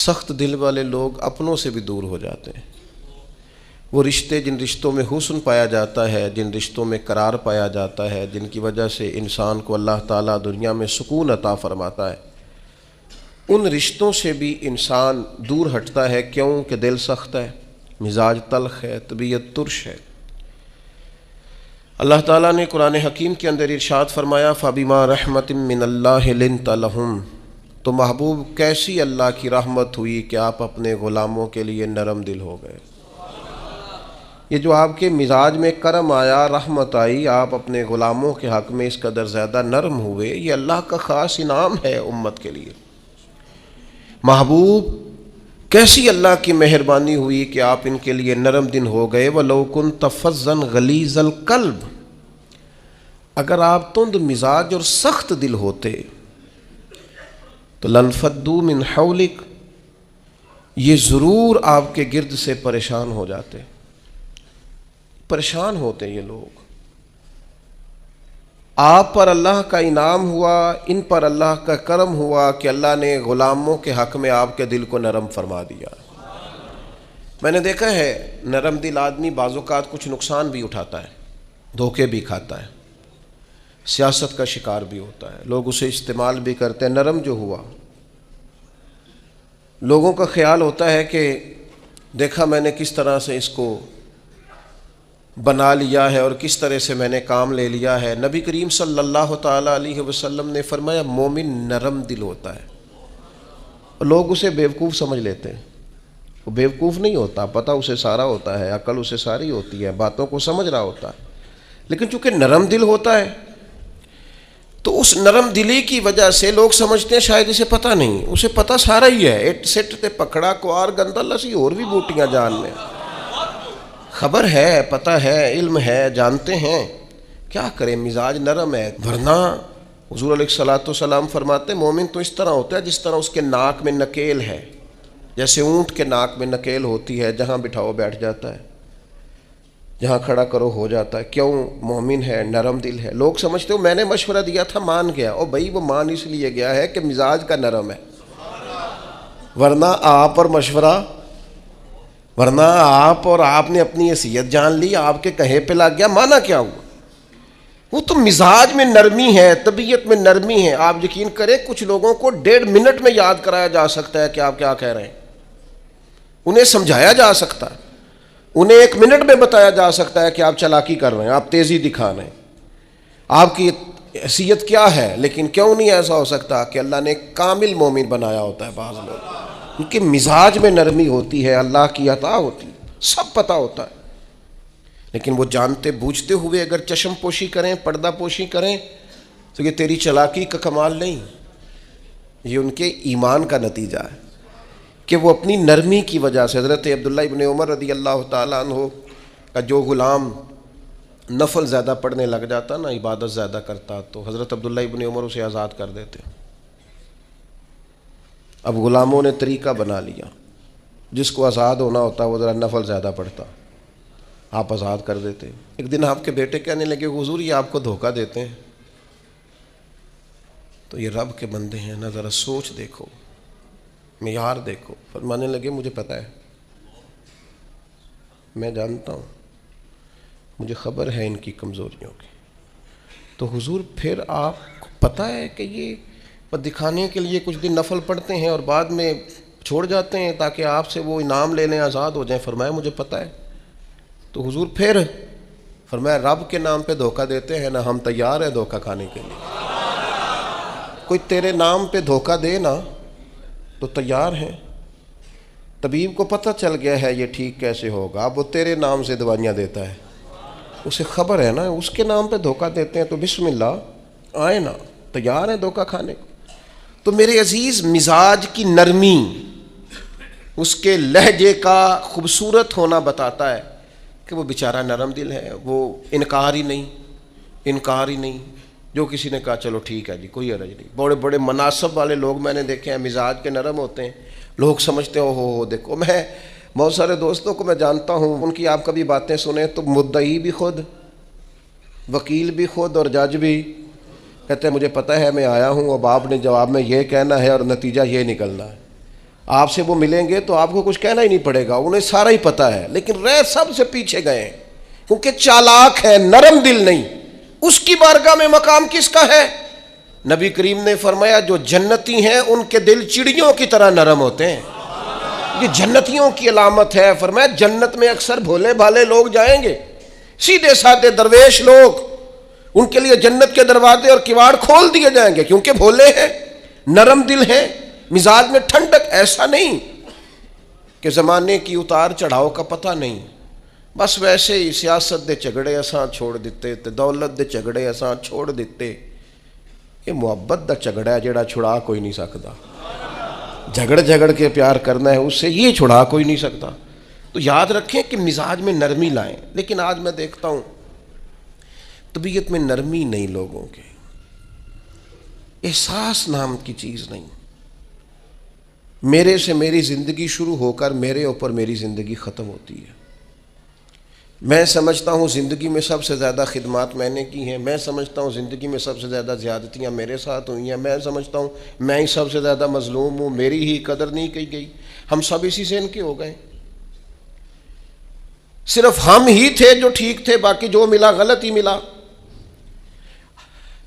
سخت دل والے لوگ اپنوں سے بھی دور ہو جاتے ہیں۔ وہ رشتے، جن رشتوں میں حسن پایا جاتا ہے، جن رشتوں میں قرار پایا جاتا ہے، جن کی وجہ سے انسان کو اللہ تعالیٰ دنیا میں سکون عطا فرماتا ہے، ان رشتوں سے بھی انسان دور ہٹتا ہے۔ کیوں؟ کہ دل سخت ہے، مزاج تلخ ہے، طبیعت ترش ہے۔ اللہ تعالیٰ نے قرآن حکیم کے اندر ارشاد فرمایا فَبِمَا رَحْمَةٍ مِّنَ اللَّهِ لِنْتَ لَهُمْ، تو محبوب کیسی اللہ کی رحمت ہوئی کہ آپ اپنے غلاموں کے لیے نرم دل ہو گئے۔ یہ جو آپ کے مزاج میں کرم آیا، رحمت آئی، آپ اپنے غلاموں کے حق میں اس قدر زیادہ نرم ہوئے، یہ اللہ کا خاص انعام ہے امت کے لیے۔ محبوب کیسی اللہ کی مہربانی ہوئی کہ آپ ان کے لیے نرم دل ہو گئے۔ وَلَوْ كُنْتَ فَظًّا غَلِيظَ الْقَلْبِ، اگر آپ تند مزاج اور سخت دل ہوتے تو لَانفَضُّوا مِنْ حَوْلِكَ، یہ ضرور آپ کے گرد سے پریشان ہو جاتے، پریشان ہوتے یہ لوگ۔ آپ پر اللہ کا انعام ہوا، ان پر اللہ کا کرم ہوا کہ اللہ نے غلاموں کے حق میں آپ کے دل کو نرم فرما دیا۔ میں نے دیکھا ہے نرم دل آدمی بعض اوقات کچھ نقصان بھی اٹھاتا ہے، دھوکے بھی کھاتا ہے، سیاست کا شکار بھی ہوتا ہے، لوگ اسے استعمال بھی کرتے ہیں۔ نرم جو ہوا، لوگوں کا خیال ہوتا ہے کہ دیکھا میں نے کس طرح سے اس کو بنا لیا ہے اور کس طرح سے میں نے کام لے لیا ہے۔ نبی کریم صلی اللہ تعالیٰ علیہ وسلم نے فرمایا مومن نرم دل ہوتا ہے، اور لوگ اسے بیوقوف سمجھ لیتے ہیں۔ وہ بیوقوف نہیں ہوتا، پتہ اسے سارا ہوتا ہے، عقل اسے ساری ہوتی ہے، باتوں کو سمجھ رہا ہوتا ہے، لیکن چونکہ نرم دل ہوتا ہے تو اس نرم دلی کی وجہ سے لوگ سمجھتے ہیں شاید اسے پتہ نہیں، اسے پتہ سارا ہی ہے۔ اٹ سٹ تے پکڑا کوار گندا لسی اور بھی بوٹیاں جان میں، خبر ہے، پتہ ہے، علم ہے، جانتے ہیں، کیا کریں، مزاج نرم ہے۔ ورنہ حضور علیہ الصلوۃ والسلام فرماتے مومن تو اس طرح ہوتا ہے جس طرح اس کے ناک میں نکیل ہے، جیسے اونٹ کے ناک میں نکیل ہوتی ہے، جہاں بٹھاؤ بیٹھ جاتا ہے، جہاں کھڑا کرو ہو جاتا ہے۔ کیوں؟ مومن ہے، نرم دل ہے۔ لوگ سمجھتے ہو میں نے مشورہ دیا تھا مان گیا، او بھائی وہ مان اس لیے گیا ہے کہ مزاج کا نرم ہے، ورنہ آپ اور مشورہ، ورنہ آپ اور آپ نے اپنی حیثیت جان لی، آپ کے کہے پہ لگ گیا، مانا کیا ہوا؟ وہ تو مزاج میں نرمی ہے، طبیعت میں نرمی ہے۔ آپ یقین کریں کچھ لوگوں کو 1.5 منٹ میں یاد کرایا جا سکتا ہے کہ آپ کیا کہہ رہے ہیں، انہیں سمجھایا جا سکتا ہے، انہیں 1 منٹ میں بتایا جا سکتا ہے کہ آپ چالاکی کر رہے ہیں، آپ تیزی دکھا رہے ہیں، آپ کی حیثیت کیا ہے۔ لیکن کیوں نہیں ایسا ہو سکتا کہ اللہ نے کامل مومن بنایا ہوتا ہے بعض لوگ، ان کے مزاج میں نرمی ہوتی ہے، اللہ کی عطا ہوتی ہے، سب پتہ ہوتا ہے، لیکن وہ جانتے بوجھتے ہوئے اگر چشم پوشی کریں، پردہ پوشی کریں تو یہ تیری چالاکی کا کمال نہیں، یہ ان کے ایمان کا نتیجہ ہے کہ وہ اپنی نرمی کی وجہ سے۔ حضرت عبداللہ ابن عمر رضی اللہ تعالیٰ عنہ کا جو غلام نفل زیادہ پڑھنے لگ جاتا نا، عبادت زیادہ کرتا، تو حضرت عبداللہ ابن عمر اسے آزاد کر دیتے۔ اب غلاموں نے طریقہ بنا لیا، جس کو آزاد ہونا ہوتا وہ ذرا نفل زیادہ پڑھتا، آپ آزاد کر دیتے۔ ایک دن آپ کے بیٹے کہنے لگے حضور یہ آپ کو دھوکہ دیتے ہیں، تو یہ رب کے بندے ہیں نا، ذرا سوچ دیکھو، معیار دیکھو۔ فرمانے لگے مجھے پتہ ہے، میں جانتا ہوں، مجھے خبر ہے ان کی کمزوریوں کی۔ تو حضور پھر آپ کو پتہ ہے کہ یہ دکھانے کے لیے کچھ دن نفل پڑھتے ہیں اور بعد میں چھوڑ جاتے ہیں تاکہ آپ سے وہ انعام لے لیں، آزاد ہو جائیں۔ فرمایا مجھے پتہ ہے۔ تو حضور پھر فرمایا رب کے نام پہ دھوکہ دیتے ہیں نا، ہم تیار ہیں دھوکہ کھانے کے لیے، کوئی تیرے نام پہ دھوکہ دے نا تو تیار ہیں۔ طبیب کو پتہ چل گیا ہے یہ ٹھیک کیسے ہوگا، اب وہ تیرے نام سے دوائیاں دیتا ہے، اسے خبر ہے نا اس کے نام پہ دھوکہ دیتے ہیں، تو بسم اللہ آئے نا، تیار ہیں دھوکہ کھانے کو۔ تو میرے عزیز مزاج کی نرمی، اس کے لہجے کا خوبصورت ہونا بتاتا ہے کہ وہ بیچارہ نرم دل ہے، وہ انکار ہی نہیں، جو کسی نے کہا چلو ٹھیک ہے جی کوئی حرج نہیں۔ بڑے بڑے مناصب والے لوگ میں نے دیکھے ہیں مزاج کے نرم ہوتے ہیں، لوگ سمجھتے ہیں ہو دیکھو، میں بہت سارے دوستوں کو میں جانتا ہوں، ان کی آپ کبھی باتیں سنیں تو مدعی بھی خود، وکیل بھی خود اور جج بھی، کہتے ہیں مجھے پتہ ہے میں آیا ہوں، اب آپ نے جواب میں یہ کہنا ہے اور نتیجہ یہ نکلنا ہے۔ آپ سے وہ ملیں گے تو آپ کو کچھ کہنا ہی نہیں پڑے گا، انہیں سارا ہی پتہ ہے، لیکن رہ سب سے پیچھے گئے ہیں کیونکہ چالاک ہے، نرم دل نہیں۔ اس کی بارگاہ میں مقام کس کا ہے؟ نبی کریم نے فرمایا جو جنتی ہیں ان کے دل چڑیوں کی طرح نرم ہوتے ہیں، یہ جنتیوں کی علامت ہے۔ فرمایا جنت میں اکثر بھولے بھالے لوگ جائیں گے، سیدھے سادے درویش لوگ، ان کے لیے جنت کے دروازے اور کواڑ کھول دیے جائیں گے کیونکہ بھولے ہیں، نرم دل ہیں، مزاج میں ٹھنڈک۔ ایسا نہیں کہ زمانے کی اتار چڑھاؤ کا پتہ نہیں، بس ویسے ہی سیاست دے جھگڑے اساں چھوڑ دیتے تے دولت دے جھگڑے اساں چھوڑ دیتے۔ یہ محبت دا جھگڑا ہے جڑا چھڑا کوئی نہیں سکتا، جھگڑ کے پیار کرنا ہے اس سے، یہ چھڑا کوئی نہیں سکتا۔ تو یاد رکھیں کہ مزاج میں نرمی لائیں۔ لیکن آج میں دیکھتا ہوں طبیعت میں نرمی نہیں لوگوں کے، احساس نام کی چیز نہیں۔ میرے سے میری زندگی شروع ہو کر میرے اوپر میری زندگی ختم ہوتی ہے۔ میں سمجھتا ہوں زندگی میں سب سے زیادہ خدمات میں نے کی ہیں، میں سمجھتا ہوں زندگی میں سب سے زیادہ زیادتیاں میرے ساتھ ہوئی ہیں، میں سمجھتا ہوں میں ہی سب سے زیادہ مظلوم ہوں، میری ہی قدر نہیں کی گئی۔ ہم سب اسی ذہن کے ہو گئے، صرف ہم ہی تھے جو ٹھیک تھے، باقی جو ملا غلط ہی ملا۔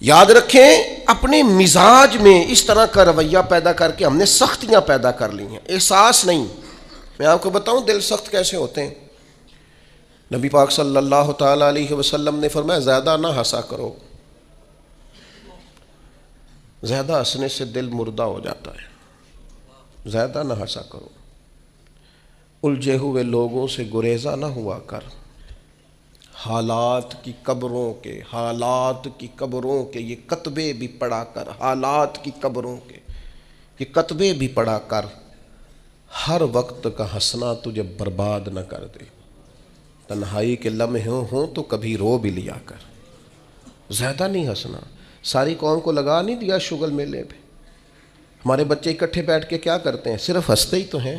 یاد رکھیں اپنے مزاج میں اس طرح کا رویہ پیدا کر کے ہم نے سختیاں پیدا کر لی ہیں، احساس نہیں۔ میں آپ کو بتاؤں دل سخت کیسے ہوتے ہیں۔ نبی پاک صلی اللہ تعالیٰ علیہ وسلم نے فرمایا زیادہ نہ ہنسا کرو، زیادہ ہنسنے سے دل مردہ ہو جاتا ہے، زیادہ نہ ہنسا کرو، الجھے ہوئے لوگوں سے گریزہ نہ ہوا کر، حالات کی قبروں کے یہ کتبے بھی پڑھا کر، حالات کی قبروں کے یہ کتبے بھی پڑھا کر، ہر وقت کا ہنسنا تجھے برباد نہ کر دے، تنہائی کے لمحے ہوں تو کبھی رو بھی لیا کر۔ زیادہ نہیں ہنسنا۔ ساری قوم کو لگا نہیں دیا شغل میلے پہ، ہمارے بچے اکٹھے بیٹھ کے کیا کرتے ہیں؟ صرف ہنستے ہی تو ہیں۔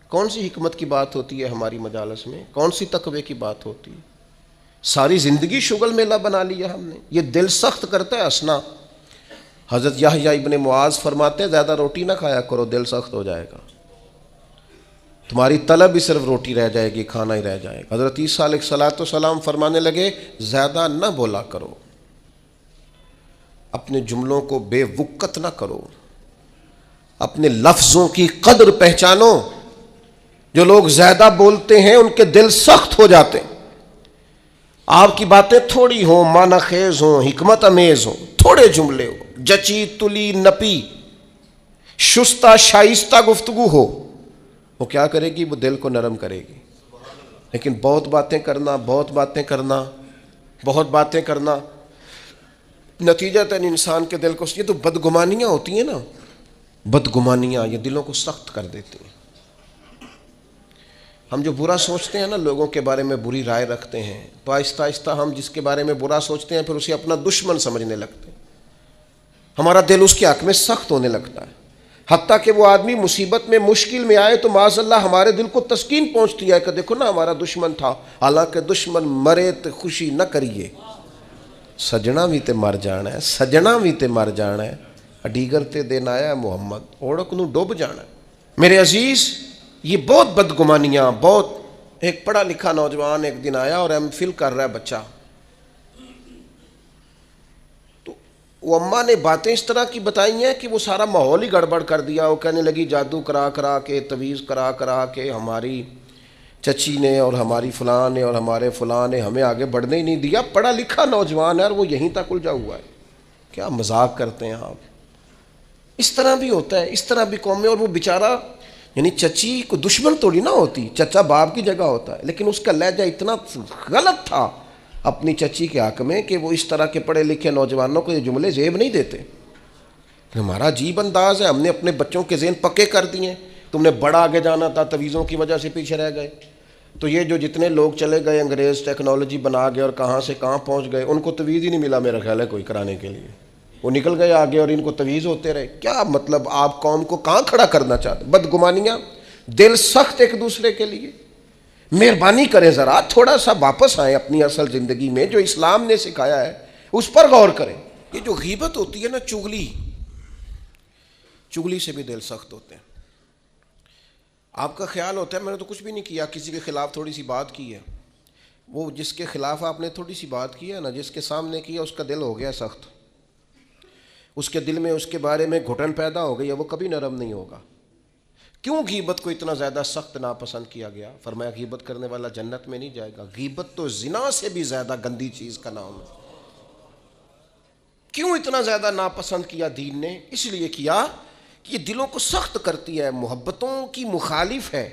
کون سی حکمت کی بات ہوتی ہے ہماری مجالس میں؟ کون سی تقوی کی بات ہوتی ہے؟ ساری زندگی شغل میلہ بنا لیا ہم نے۔ یہ دل سخت کرتا ہے ہنسنا۔ حضرت یحییٰ ابن معاذ فرماتے ہیں زیادہ روٹی نہ کھایا کرو، دل سخت ہو جائے گا، تمہاری طلب ہی صرف روٹی رہ جائے گی، کھانا ہی رہ جائے گا۔ حضرت عیسیٰ علیہ السلام فرمانے لگے زیادہ نہ بولا کرو، اپنے جملوں کو بے وقت نہ کرو، اپنے لفظوں کی قدر پہچانو۔ جو لوگ زیادہ بولتے ہیں ان کے دل سخت ہو جاتے ہیں۔ آپ کی باتیں تھوڑی ہوں، معنی خیز ہوں، حکمت امیز ہوں، تھوڑے جملے ہو، جچی تلی نپی شستہ شائستہ گفتگو ہو، وہ کیا کرے گی؟ وہ دل کو نرم کرے گی۔ لیکن بہت باتیں کرنا نتیجتاً انسان کے دل کو، یہ تو بدگمانیاں ہوتی ہیں نا، بدگمانیاں یہ دلوں کو سخت کر دیتی ہیں۔ ہم جو برا سوچتے ہیں نا، لوگوں کے بارے میں بری رائے رکھتے ہیں، تو آہستہ آہستہ ہم جس کے بارے میں برا سوچتے ہیں پھر اسے اپنا دشمن سمجھنے لگتے ہیں، ہمارا دل اس کے حق میں سخت ہونے لگتا ہے۔ حتیٰ کہ وہ آدمی مصیبت میں مشکل میں آئے تو معاذ اللہ ہمارے دل کو تسکین پہنچتی ہے کہ دیکھو نا ہمارا دشمن تھا، حالانکہ دشمن مرے تو خوشی نہ کریے، سجنا بھی تے مر جانا ہے، سجنا بھی تے مر جانا ہے، اڈیگر تے دین آیا ہے محمد، اوڑک نو ڈوب جانا ہے۔ میرے عزیز یہ بہت بدگمانیاں، بہت ایک پڑھا لکھا نوجوان ایک دن آیا اور ایم فل کر رہا ہے بچہ، تو وہ اماں نے باتیں اس طرح کی بتائی ہیں کہ وہ سارا ماحول ہی گڑبڑ کر دیا۔ وہ کہنے لگی جادو کرا کے، تویز کرا کے ہماری چچی نے اور ہماری فلاں نے اور ہمارے فلاں نے ہمیں آگے بڑھنے ہی نہیں دیا۔ پڑھا لکھا نوجوان ہے اور وہ یہیں تک الجھا ہوا ہے۔ کیا مذاق کرتے ہیں آپ؟ اس طرح بھی ہوتا ہے، اس طرح بھی قوم میں۔ اور وہ بیچارہ، یعنی چچی کو دشمن تھوڑی نہ ہوتی، چچا باپ کی جگہ ہوتا ہے، لیکن اس کا لہجہ اتنا غلط تھا اپنی چچی کے حق میں کہ وہ اس طرح کے پڑھے لکھے نوجوانوں کو یہ جملے زیب نہیں دیتے۔ ہمارا عجیب انداز ہے، ہم نے اپنے بچوں کے ذہن پکے کر دیے ہیں۔ تم نے بڑا آگے جانا تھا، تویزوں کی وجہ سے پیچھے رہ گئے۔ تو یہ جو جتنے لوگ چلے گئے انگریز ٹیکنالوجی بنا گئے اور کہاں سے کہاں پہنچ گئے، ان کو تویز ہی نہیں ملا میرا خیال ہے کوئی کرانے کے لیے، وہ نکل گئے آگے اور ان کو تویز ہوتے رہے۔ کیا مطلب آپ قوم کو کہاں کھڑا کرنا چاہتے؟ بدگمانیاں، دل سخت ایک دوسرے کے لیے۔ مہربانی کریں ذرا تھوڑا سا واپس آئیں اپنی اصل زندگی میں، جو اسلام نے سکھایا ہے اس پر غور کریں۔ یہ جو غیبت ہوتی ہے نا، چغلی سے بھی دل سخت ہوتے ہیں۔ آپ کا خیال ہوتا ہے میں نے تو کچھ بھی نہیں کیا، کسی کے خلاف تھوڑی سی بات کی ہے، وہ جس کے خلاف آپ نے تھوڑی سی بات کی ہے نا، جس کے سامنے کیا اس کا دل ہو گیا سخت، اس کے دل میں اس کے بارے میں گھٹن پیدا ہو گئی ہے، وہ کبھی نرم نہیں ہوگا۔ کیوں غیبت کو اتنا زیادہ سخت ناپسند کیا گیا؟ فرمایا غیبت کرنے والا جنت میں نہیں جائے گا۔ غیبت تو زنا سے بھی زیادہ گندی چیز کا نام ہے۔ کیوں اتنا زیادہ ناپسند کیا دین نے؟ اس لیے کیا کہ یہ دلوں کو سخت کرتی ہے، محبتوں کی مخالف ہے،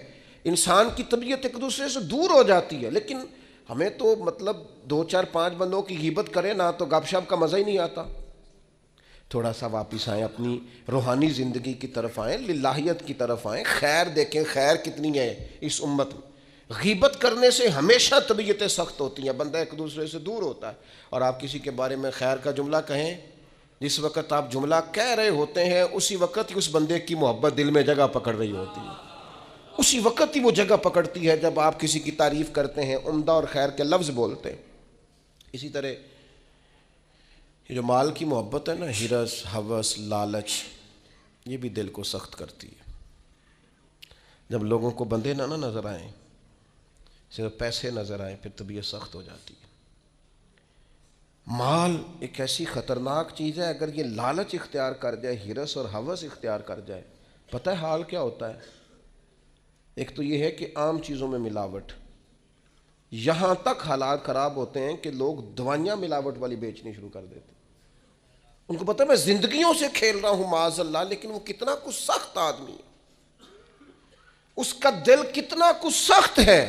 انسان کی طبیعت ایک دوسرے سے دور ہو جاتی ہے۔ لیکن ہمیں تو مطلب 2 4 5 بندوں کی غیبت کریں نا تو گپ شپ کا مزہ ہی نہیں آتا۔ تھوڑا سا واپس آئیں، اپنی روحانی زندگی کی طرف آئیں، للہیت کی طرف آئیں، خیر دیکھیں، خیر کتنی ہے اس امت میں۔ غیبت کرنے سے ہمیشہ طبیعتیں سخت ہوتی ہیں، بندہ ایک دوسرے سے دور ہوتا ہے۔ اور آپ کسی کے بارے میں خیر کا جملہ کہیں، جس وقت آپ جملہ کہہ رہے ہوتے ہیں اسی وقت ہی اس بندے کی محبت دل میں جگہ پکڑ رہی ہوتی ہے، اسی وقت ہی وہ جگہ پکڑتی ہے جب آپ کسی کی تعریف کرتے ہیں، عمدہ اور خیر کے لفظ بولتے ہیں۔ اسی طرح یہ جو مال کی محبت ہے نا، ہرس، ہوس، لالچ، یہ بھی دل کو سخت کرتی ہے۔ جب لوگوں کو بندے نہ نظر آئیں، صرف پیسے نظر آئیں، پھر طبیعت سخت ہو جاتی ہے۔ مال ایک ایسی خطرناک چیز ہے، اگر یہ لالچ اختیار کر جائے، ہرس اور ہوس اختیار کر جائے، پتہ ہے حال کیا ہوتا ہے؟ ایک تو یہ ہے کہ عام چیزوں میں ملاوٹ، یہاں تک حالات خراب ہوتے ہیں کہ لوگ دوائیاں ملاوٹ والی بیچنی شروع کر دیتے ہیں۔ ان کو پتہ ہے میں زندگیوں سے کھیل رہا ہوں معاذ اللہ، لیکن وہ کتنا کچھ سخت آدمی ہے، اس کا دل کتنا کچھ سخت ہے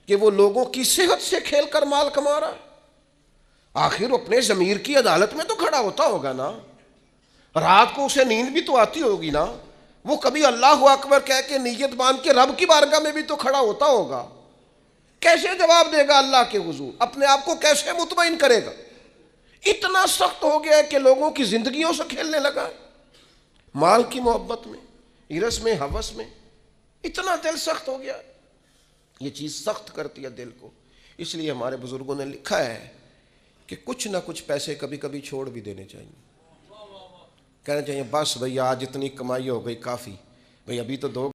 کہ وہ لوگوں کی صحت سے کھیل کر مال کما رہا ہے۔ آخر اپنے ضمیر کی عدالت میں تو کھڑا ہوتا ہوگا نا، رات کو اسے نیند بھی تو آتی ہوگی نا، وہ کبھی اللہ اکبر کہہ کے نیت باندھ کے رب کی بارگاہ میں بھی تو کھڑا ہوتا ہوگا۔ کیسے جواب دے گا اللہ کے حضور؟ اپنے آپ کو کیسے مطمئن کرے گا؟ اتنا سخت ہو گیا ہے کہ لوگوں کی زندگیوں سے کھیلنے لگا ہے، مال کی محبت میں، ہرس میں، ہوس میں، اتنا دل سخت ہو گیا۔ یہ چیز سخت کرتی ہے دل کو۔ اس لیے ہمارے بزرگوں نے لکھا ہے کہ کچھ نہ کچھ پیسے کبھی کبھی چھوڑ بھی دینے چاہیے، کہنا چاہیے بس بھئی آج اتنی کمائی ہو گئی کافی، بھئی ابھی تو 2